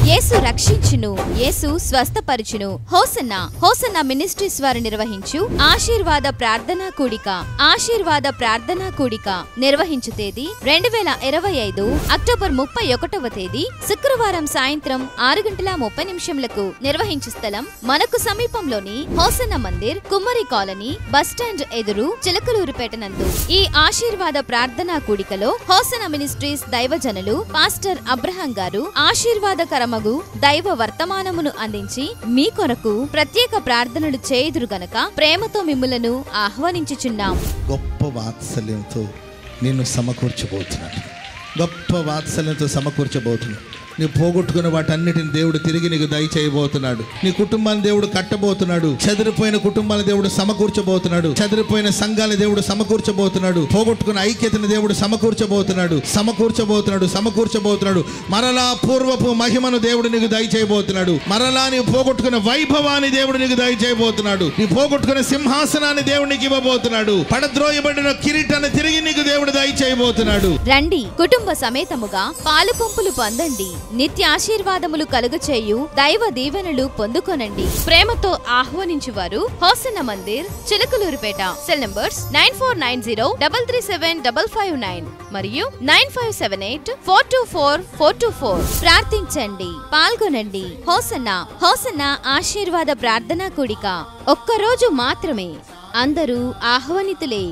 యేసు రక్షించును, యేసు స్వస్థపరచును. Hosanna hosanna ministries వారు నిర్వహించు ఆశీర్వాద ప్రార్థనా కూడిక నిర్వహించు తేదీ 2025 అక్టోబర్ 31వ తేదీ శుక్రవారం సాయంత్రం 6:30 నిర్వహించు స్థలం మనకు సమీపంలోని హోసన్నా మందిర్, కుమ్మరి కాలనీ, బస్టాండ్ ఎదురు, చిలకలూరుపేట నందు. ఈ ఆశీర్వాద ప్రార్థనా కూడికలో హోసన్నా మినిస్ట్రీస్ దైవజనులు పాస్టర్ అబ్రహాం గారు ఆశీర్వాదకరమగు దైవ వర్తమానమును అందించి మీ కొరకు ప్రత్యేక ప్రార్థనలు చేయుదురు గనక ప్రేమతో మిమ్ములను ఆహ్వానించుచున్నాం. గొప్ప వాత్సల్యంతో నిన్ను సమకూర్చబోతున్నాడు. గొప్ప వాత్సల్యంతో సమకూర్చబోతున్నాడు. నీ పోగొట్టుకున్న వాటన్నిటిని దేవుడు తిరిగి నీకు దయచేయబోతున్నాడు. నీ కుటుంబాన్ని దేవుడు కట్టబోతున్నాడు. చెదిరిపోయిన కుటుంబాన్ని దేవుడు సమకూర్చబోతున్నాడు. చెదిరిపోయిన సంఘాన్ని దేవుడు సమకూర్చబోతున్నాడు. పోగొట్టుకున్న ఐక్యతను దేవుడు సమకూర్చబోతున్నాడు. మరలా పూర్వపు మహిమను దేవుడు నీకు దయచేయబోతున్నాడు. మరలా నీ పోగొట్టుకున్న వైభవాన్ని దేవుడు నీకు దయచేయబోతున్నాడు. నీ పోగొట్టుకున్న సింహాసనాన్ని దేవుడు నీకు ఇవ్వబోతున్నాడు. పడద్రోయబడిన కిరీటాన్ని తిరిగి నీకు దేవుడు దయచేయబోతున్నాడు. రండి, కుటుంబ సమేతముగా పాలు పంపులు పొందండి. నిత్య ఆశీర్వాదములు కలుగచేయు దైవ దీవెనలు పొందుకొనండి. ప్రేమతో ఆహ్వానించువారు హోసన్నా మందిర్, చిలకలూరుపేట. సెల్ నంబర్స్ 9490337559 మరియు 9578424424. ప్రార్థించండి, పాల్గొనండి. హోసన్నా ఆశీర్వాద ప్రార్థనా కూడిక ఒక్కరోజు మాత్రమే. అందరూ ఆహ్వానితులే.